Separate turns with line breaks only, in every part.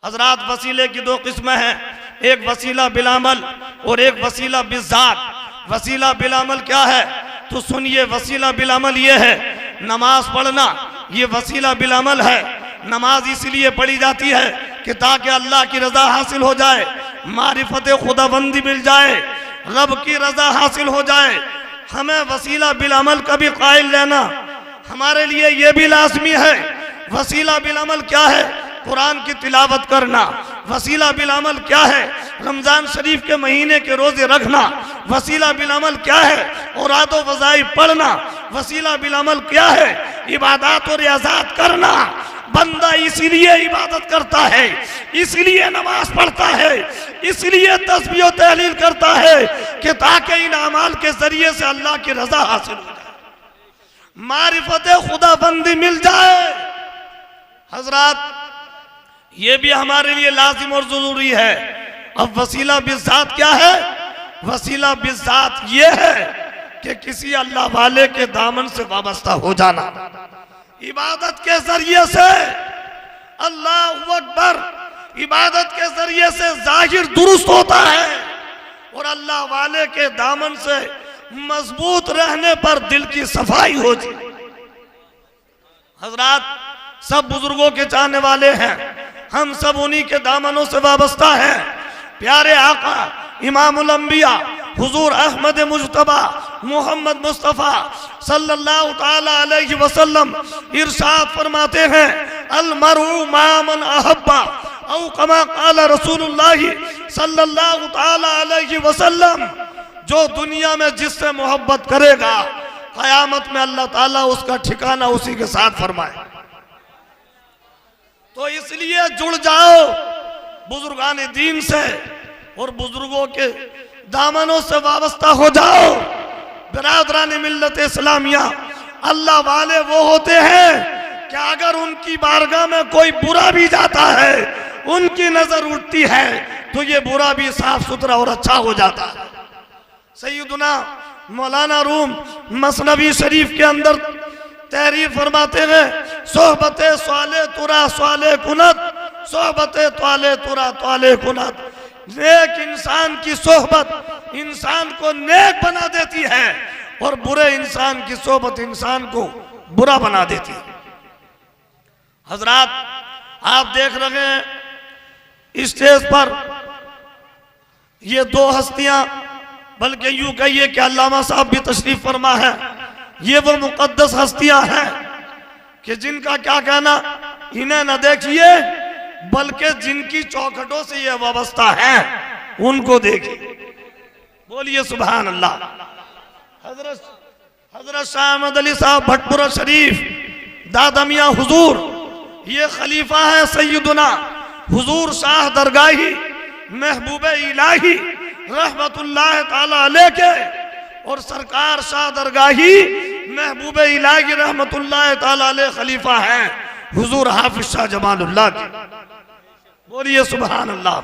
हजरात, वसीले की दो किस्में हैं, एक वसीला बिलामल और एक वसीला बिज़ात। वसीला बिलामल क्या है तो सुनिए, वसीला बिलामल ये है नमाज पढ़ना, ये वसीला बिलामल है। नमाज इसलिए पढ़ी जाती है कि ताकि अल्लाह की रजा हासिल हो जाए, मारिफत खुदाबंदी मिल जाए, रब की रजा हासिल हो जाए। हमें वसीला बिलामल का भी कायल लेना हमारे लिए ये भी लाजमी है। वसीला बिलामल क्या है? कुरान की तिलावत करना। वसीला बिलामल क्या है? रमजान शरीफ के महीने के रोजे रखना। वसीला बिलामल क्या है? औराद व वज़ाइफ पढ़ना। वसीला बिलामल क्या है? इबादत और रियाज़त करना। बंदा इसीलिए इबादत करता है, इसलिए नमाज पढ़ता है, इसलिए तस्बीह और तहलील करता है कि ताकि इन अमाल के जरिए से अल्लाह की रजा हासिल हो जाए, मारिफत खुदाबंदी मिल जाए। हजरात, ये भी हमारे लिए लाजिम और जरूरी है। अब वसीला बिज़ात क्या है? वसीला बिज़ात ये है कि किसी अल्लाह वाले के दामन से वाबस्ता हो जाना, इबादत के जरिए से। अल्लाहु अकबर, इबादत के जरिए से जाहिर दुरुस्त होता है और अल्लाह वाले के दामन से मजबूत रहने पर दिल की सफाई होती। हजरात, सब बुजुर्गों के चाहने वाले हैं, हम सब उन्हीं के दामनों से वाबस्ता हैं। प्यारे आका इमामुल अंबिया हुजूर अहमद मुज्तबा मोहम्मद मुस्तफ़ा सल्लल्लाहु ताला अलैहि वसल्लम इरशाद फरमाते हैं, अल मरउ मा मन अहब्बा औ कमा क़ाल रसूलुल्लाह सल्लल्लाहु ताला अलैहि वसल्लम। जो दुनिया में जिससे मोहब्बत करेगा, क़यामत में अल्लाह ताला उसका ठिकाना उसी के साथ फरमाए। तो इसलिए जुड़ जाओ बुजुर्गान दीन से और बुजुर्गों के दामनों से वाबस्ता हो जाओ। बिरादरान मिल्लत इस्लामिया, अल्लाह वाले वो होते हैं कि अगर उनकी बारगाह में कोई बुरा भी जाता है, उनकी नजर उठती है तो ये बुरा भी साफ सुथरा और अच्छा हो जाता है। सैयदना मौलाना रूम मसनवी शरीफ के अंदर तहरीर फरमाते हैं, सोहबते स्वाले तुरा स्वाले कुनत, सोहबते त्वाले तुरा त्वाले कुनत। नेक इंसान की सोहबत इंसान को नेक बना देती है और बुरे इंसान की सोहबत इंसान को बुरा बना देती है। हजरात, आप देख रहे हैं स्टेज पर ये दो हस्तियां, बल्कि यूं कहिए कि अल्लामा साहब भी तशरीफ फरमा है। ये वो मुकद्दस हस्तियां हैं कि जिनका क्या कहना, इन्हें न देखिए बल्कि जिनकी चौखटों से ये वाबस्ता है उनको देखिए। बोलिए सुभान अल्लाह। हजरत शाह अहमद अली साहब भटपुरा शरीफ दादा मियां हुजूर, ये खलीफा है सैयदना हुजूर शाह दरगाही महबूबे इलाही रहमतुल्लाह ताला अलैह के, और सरकार शाह दरगाही महबूबे इलाही रहमतुल्लाह ताला अलैह खलीफा है हुजूर हाफिज शाह जमालुल्लाह की। बोलिए सुभान अल्लाह।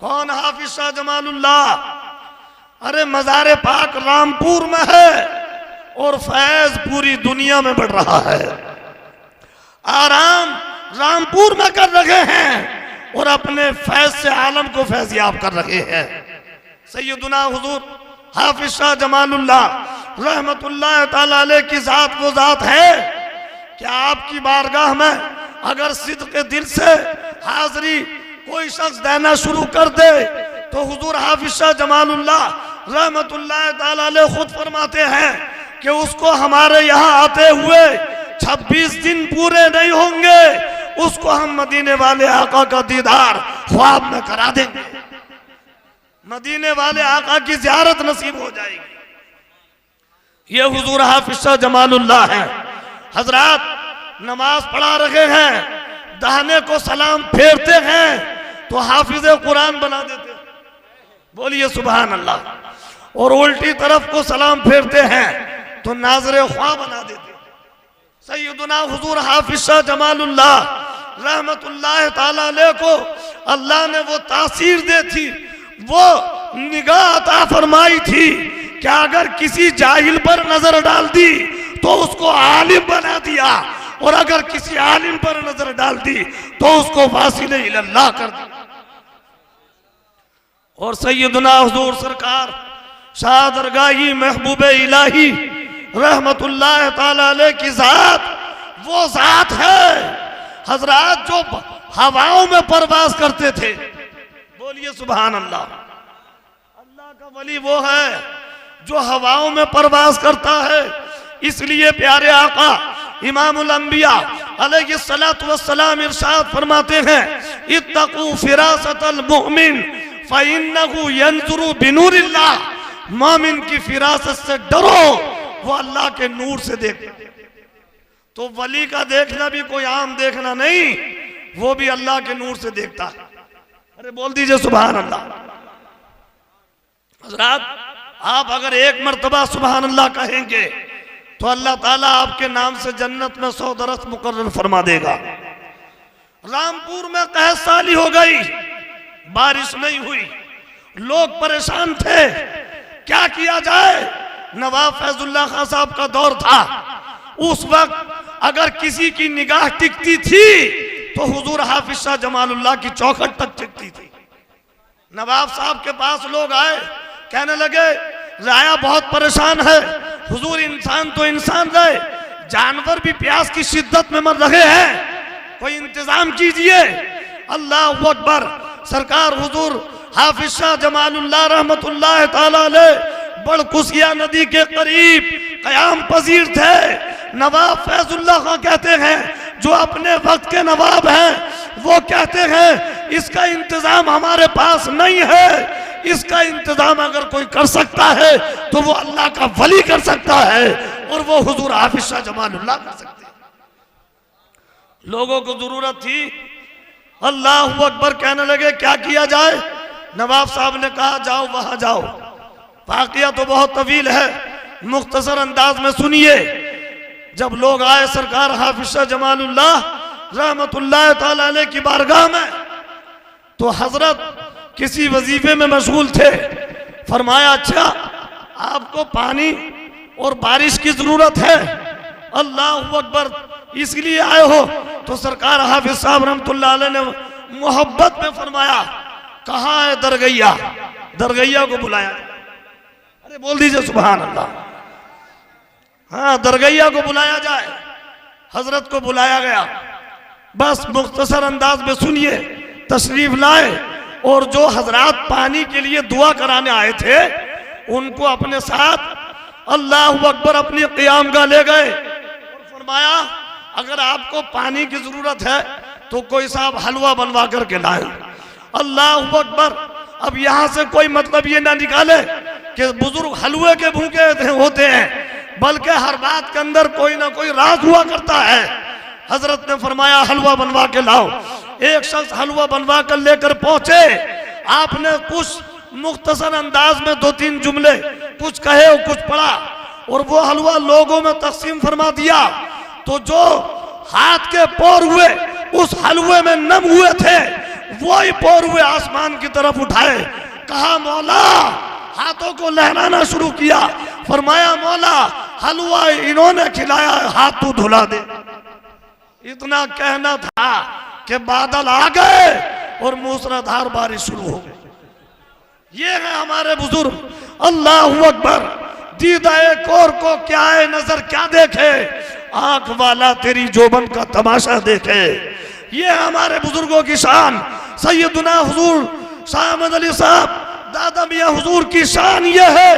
कौन हाफिज शाह जमालुल्लाह? अरे मज़ार पाक रामपुर में है और फैज पूरी दुनिया में बढ़ रहा है। आराम रामपुर में कर रहे हैं और अपने फैज से आलम को फैज़याब कर रहे हैं। सैयदना हुजूर हाफिज शाह जमालुल्लाह रहमतुल्लाह ताला अलैह की जात वो जात है कि आपकी बारगाह में अगर सिद्क़ के दिल से हाजिरी कोई शख्स देना शुरू कर दे तो हुजूर हाफिज शाह जमालुल्लाह रहमतुल्लाह ताला अलैह खुद फरमाते हैं कि उसको हमारे यहाँ आते हुए 26 दिन पूरे नहीं होंगे, उसको हम मदीने वाले आका का दीदार ख्वाब में करा देंगे, मदीने वाले आका की ज़ियारत नसीब हो जाएगी। ये हुजूर हाफिज शाह जमालुल्लाह है। हजरात, नमाज पढ़ा रहे हैं, दाहिने को सलाम फेरते हैं तो हाफिज कुरान बना देते हैं। बोलिए सुभान अल्लाह। और उल्टी तरफ को सलाम फेरते हैं तो नाज़िर ख्वा बना देते हैं। सैयदना हुजूर हाफिज शाह जमालुल्लाह रहमतुल्लाह ताला अलैह को अल्लाह ने वो तासीर दी थी, वो निगाह अता फरमाई थी कि अगर किसी जाहिल पर नजर डाल दी तो उसको आलिम बना दिया, और अगर किसी आलिम पर नजर डाल दी तो उसको वासिले इल्लाह कर दी। और सैयदना हुजूर सरकार शाह दरगाही महबूब इलाही रहमतुल्लाह ताला अलैह की जात वो जात है हजरात जो हवाओं में परवाज करते थे। बोलिए सुभान अल्लाह। अल्लाह का वली वो है जो हवाओं में परवाज करता है। इसलिए प्यारे आका इमामुल अंबिया अलैहिस्सलातु वस्सलाम इरशाद फरमाते हैं, इत्तकू फिरासतल मुमिन फइन्नहु यंजुरु बिनूरिल्लाह। मोमिन की फिरासत से डरो, वो अल्लाह के नूर से देखता। तो वली का देखना भी कोई आम देखना नहीं, वो भी अल्लाह के नूर से देखता है। अरे बोल दीजिए सुभान अल्लाह। हजरात आप अगर एक मर्तबा सुभान अल्लाह कहेंगे तो अल्लाह ताला आपके नाम से जन्नत में 100 दरख्त मुकर्रर फरमा देगा। रामपुर में कहत साली हो गई, बारिश नहीं हुई, लोग परेशान थे, क्या किया जाए। नवाब फैजुल्लाह खान साहब का दौर था। उस वक्त अगर किसी की निगाह टिकती थी तो हुजूर हाफिज शाह जमालुल्लाह की चौखट तक टिकती थी। नवाब साहब के पास लोग आए, कहने लगे राया बहुत परेशान है, हुजूर इंसान तो इंसान रहे, जानवर भी प्यास की शिद्दत में मर रहे हैं, कोई इंतजाम कीजिए। अल्लाह अकबर। सरकार हुजूर हाफिज शाह जमालुल्लाह रहमतुल्लाह ताला अलैह बड़कुसिया नदी के करीब कयाम पजीर थे। नवाब फैजुल्लाह खां कहते हैं, जो अपने वक्त के नवाब हैं, वो कहते हैं इसका इंतजाम हमारे पास नहीं है, इसका इंतजाम अगर कोई कर सकता है तो वो अल्लाह का वली कर सकता है, और वो हुजूर हाफिज शाह जमालुल्लाह कर सकते हैं। लोगों को जरूरत थी, अल्लाह अकबर कहने लगे क्या किया जाए। नवाब साहब ने कहा जाओ वहां जाओ। वाकया तो बहुत तवील है, मुख्तसर अंदाज में सुनिए। जब लोग आए सरकार हाफिज शाह जमालुल्लाह रहमतुल्लाह ताला अलैह की बारगाह में, तो हजरत किसी वजीफे में मशगूल थे। फरमाया अच्छा आपको पानी और बारिश की जरूरत है, अल्लाह अकबर, इसलिए आए हो। तो सरकार हाफिज साहब रहमतुल्लाह अलैह ने मोहब्बत में फरमाया कहाँ है दरगैया, दरगैया को बुलाया। अरे बोल दीजिए सुभान अल्लाह। हाँ दरगैया को बुलाया जाए। हजरत को बुलाया गया। बस मुख्तसर अंदाज में सुनिए, तशरीफ लाए और जो हजरात पानी के लिए दुआ कराने आए थे उनको अपने साथ अल्लाह अकबर अपनी क़ियामगाह ले गए और फरमाया अगर आपको पानी की जरूरत है तो कोई साहब हलवा बनवा करके लाए। अल्लाह अकबर। अब यहाँ से कोई मतलब ये ना निकाले कि बुजुर्ग हलवे के भूखे होते हैं, बल्कि हर बात के अंदर कोई ना कोई राज हुआ करता है। हजरत ने फरमाया हलवा बनवा के लाओ। एक शख्स हलवा बनवा कर लेकर पहुंचे। आपने कुछ मुख्तसर अंदाज में 2-3 जुमले कुछ कहे और कुछ पढ़ा और वो हलवा लोगों में तकसीम फरमा दिया। तो जो हाथ के पोर हुए उस हलवे में नम हुए थे, वही पोर हुए आसमान की तरफ उठाए, कहा मौला, हाथों को लहराना शुरू किया। फरमाया मौला हलवा इन्होंने खिलाया, हाथ तू धुला दे। इतना कहना था कि बादल आ गए और मूसलाधार बारिश शुरू हो गई। ये है हमारे बुजुर्ग। अल्लाह अकबर। दीदाए कोर को क्या है नजर क्या देखे, आंख वाला तेरी जोबन का तमाशा देखे। ये हमारे बुजुर्गों की शान। सैयदना हुजूर शाह अहमद अली साहब दादा मियां हुजूर की शान ये है।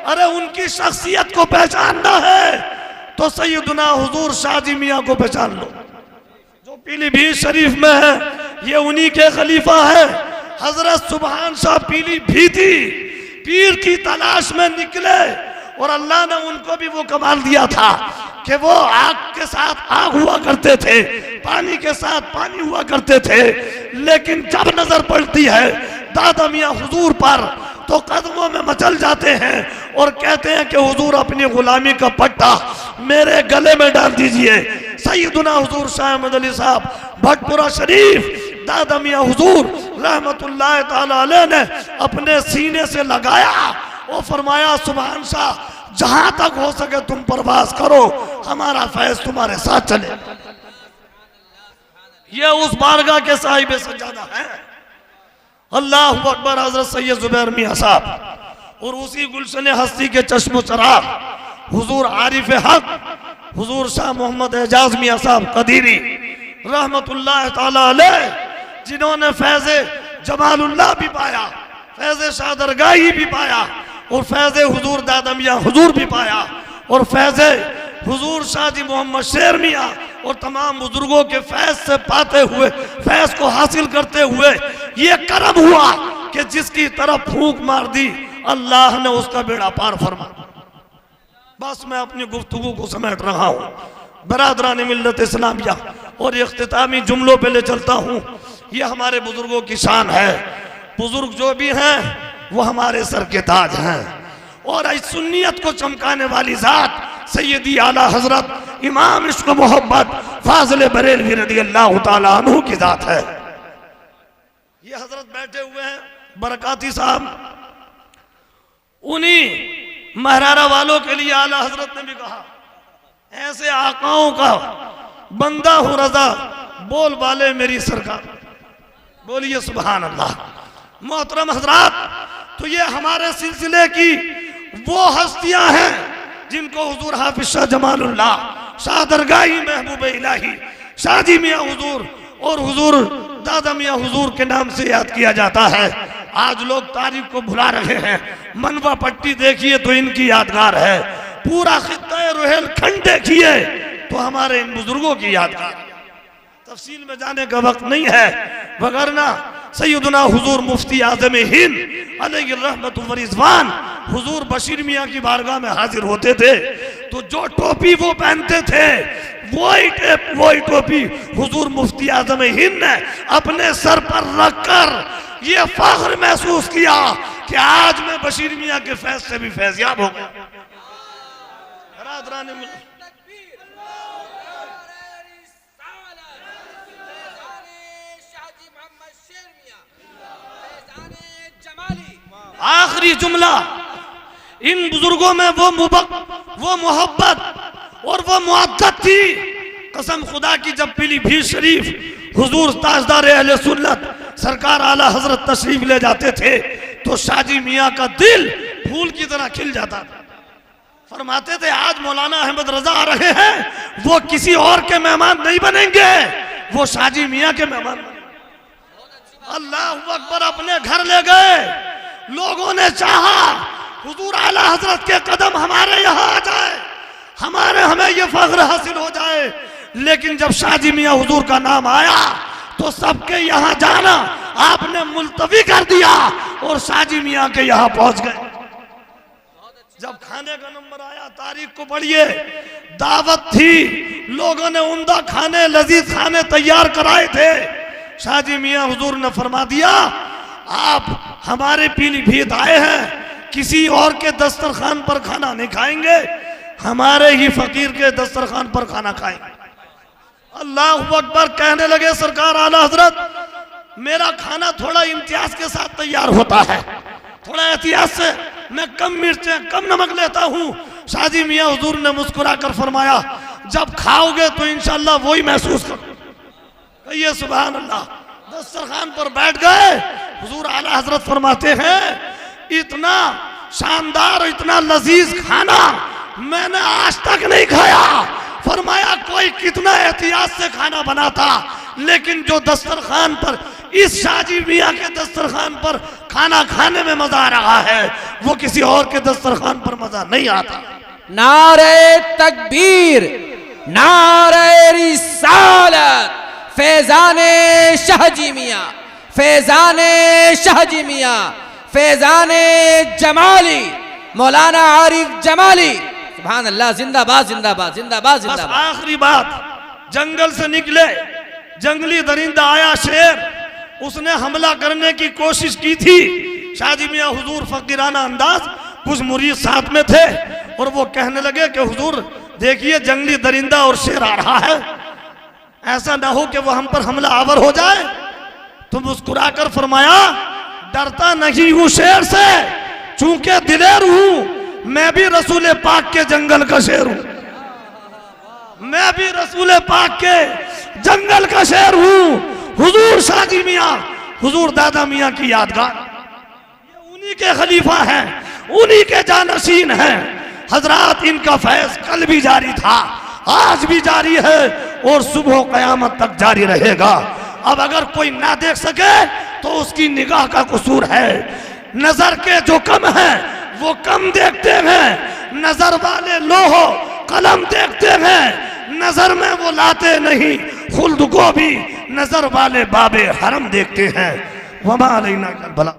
अरे उनकी शख्सियत को पहचानना है तो सैयदना हुजूर शाहजी मियां को पहचान लो, जो पीलीभीत शरीफ में है। ये उन्हीं के खलीफा है। हजरत सुभान शाह पीलीभीती पीर की तलाश में निकले और अल्लाह ने उनको भी वो कमाल दिया था कि वो आग के साथ आग हुआ करते थे, पानी के साथ पानी हुआ करते थे। लेकिन जब नजर पड़ती है दादा मियां हुजूर पर तो कदमों में मचल जाते हैं और कहते हैं कि हुजूर अपनी गुलामी का पट्टा मेरे गले में डाल दीजिए। सैयदना हुजूर शाह अहमद अली साहब भटपुरा शरीफ दादा मियां हुजूर रहमतुल्लाह ताला अलैह ने अपने सीने से लगाया और फरमाया सुभान शाह जहां तक हो सके तुम प्रवास करो, हमारा फैज तुम्हारे साथ चले। ये उस बारगाह के साहिब सज्जादा है। अल्लाह अकबर हजरत सैयद जुबैर मियां साहब और उसी गुलशन हस्ती के चश्मो चराग हुजूर आरिफ हक हुजूर शाह मोहम्मद एजाज मियां साहब कदीरी रहमतुल्लाह ताला अलैह, जिन्होंने फैज़े जमालुल्लाह भी पाया, फैज़े शादरगाही भी पाया और फैज़े हुजूर दादा मियां हुजूर भी पाया और फैज़े हुजूर शाहजी मोहम्मद शेर मियां और तमाम बुजुर्गों के फैज से पाते हुए, फैज को हासिल करते हुए ये करम हुआ कि जिसकी तरफ फूंक मार दी अल्लाह ने उसका बेड़ा पार फरमा। बस मैं अपनी गुफ्तगू को समेट रहा हूँ बरादरान मिल्लत इस्लामिया और इख्तितामी जुमलों पे ले चलता हूँ। ये हमारे बुजुर्गों की शान है। बुजुर्ग जो भी हैं वो हमारे सर के ताज हैं और इस सुन्नियत को चमकाने वाली जात सैयदी आला हजरत इमाम इश्क मोहब्बत फाजिल बरेलवी रज़ियल्लाहु ताला अन्हु की जात है। ये हजरत बैठे हुए हैं बरकाती साहब, उन्हीं महरारा वालों के लिए आला हजरत ने भी कहा, ऐसे आकाओं का बंदा हूं रजा बोल वाले मेरी सरकार। बोलिए सुभान अल्लाह। मोहतरम हजरात, तो ये हमारे सिलसिले की वो हस्तियां हैं जिनको हुजूर हाफिज शाह जमालुल्लाह शाह दरगाही महबूब इलाही शाहजी मियां हुजूर और हुजूर दादा मियां हुजूर के नाम से याद किया जाता है। आज लोग तारीख को भुला रहे हैं। मनवा पट्टी देखिए तो इनकी यादगार है, पूरा खित्ता रोहेल खंड देखिए तो हमारे इन बुजुर्गों की यादगार। तफसील में जाने का वक्त नहीं है, वगरना सैयदना हुजूर मुफ्ती आजम हिंद अलैहि रहमत व रिज़वान हुजूर बशीर मियां की बारगाह में हाजिर होते थे तो जो टोपी वो पहनते थे वही टोपी हुजूर मुफ्ती आजम हिंद ने अपने सर पर रखकर ये फख्र महसूस किया कि आज मैं बशीर मियां के फैज से भी फैज़याब हो गया। आखिरी जुमला, इन बुजुर्गों में वो मोहब्बत और वो मुअद्दत थी, कसम खुदा की। जब पीलीभीत शरीफ हुजूर ताजदार अहले सुन्नत सरकार आला हजरत तशरीफ ले जाते थे तो शाहजी मियां का दिल फूल की तरह खिल जाता था। फरमाते थे आज मौलाना अहमद रजा आ रहे हैं, वो किसी और के मेहमान नहीं बनेंगे, वो शाहजी मियां के मेहमान बनेंगे। अल्लाह अकबर। अपने घर ले गए, लोगों ने चाहा हुजूर आला हजरत के कदम हमारे यहाँ आ जाए, हमें ये फख्र हासिल हो जाए, लेकिन जब शाहजी मियां हुजूर का नाम आया तो सबके यहाँ जाना आपने मुलतवी कर दिया और शाहजी मियां के यहाँ पहुंच गए। जब खाने का नंबर आया, तारीख को पढ़िए, दावत थी, लोगों ने उम्दा खाने लजीज खाने तैयार कराए थे। शाहजी मियां हुजूर ने फरमा दिया आप हमारे पीलीभीत आए हैं, किसी और के दस्तरखान पर खाना नहीं खाएंगे, हमारे ही फकीर के दस्तरखान पर खाना खाएंगे। अल्लाह अकबर। कहने लगे सरकार आला हजरत मेरा खाना थोड़ा इम्तियाज के साथ तैयार होता है, थोड़ा एहतियात से मैं कम मिर्चें कम नमक लेता हूँ। शाहजी मियां हुजूर ने मुस्कुरा कर फरमाया जब खाओगे तो इंशाअल्लाह वही महसूस करो। कहिए सुभान अल्लाह। दस्तरखान पर बैठ गए, हुजूर आला हजरत फरमाते हैं इतना शानदार इतना लजीज खाना मैंने आज तक नहीं खाया। फरमाया कोई कितना एहतियात से खाना बनाता, लेकिन जो दस्तरखान पर इस शाहजी मियां के दस्तरखान पर खाना खाने में मजा आ रहा है वो किसी और के दस्तरखान पर मजा नहीं आता।
नारे तकबीर, नारे रिसालत, फैजाने शाहजी मियां, फैजाने शाहजी मियां, फैजाने जमाली, मौलाना आरिफ जमाली। सुभान अल्लाह। जिंदाबाद जिंदाबाद जिंदाबाद जिंदाबाद।
आखिरी बात, जंगल से निकले, जंगली दरिंदा आया शेर, उसने हमला करने की कोशिश की थी। शाहजी मियां हुजूर फकीराना अंदाज, कुछ मुरीद साथ में थे और वो कहने लगे कि हुजूर देखिए जंगली दरिंदा और शेर आ रहा है, ऐसा ना हो कि वो हम पर हमला आवर हो जाए। तो मुस्कुराकर फरमाया डरता नहीं हूं शेर से, चूंकि दिलेर हूं, मैं भी रसूल पाक के जंगल का शेर हूं, मैं भी रसूल पाक के जंगल का शेर हूं। हुजूर शाहजी मियाँ, हुजूर दादा मियाँ की यादगार, ये उन्हीं के खलीफा हैं, उन्हीं के जानशीन हैं। हजरात, इनका फैज कल भी जारी था, आज भी जारी है और सुबह कयामत तक जारी रहेगा। अब अगर कोई ना देख सके तो उसकी निगाह का कसूर है। नजर के जो कम है वो कम देखते हैं, नजर वाले लोहो कलम देखते हैं, नजर में वो लाते नहीं खुल्द को भी, नजर वाले बाबे हरम देखते हैं। वमा अलैना कल भला।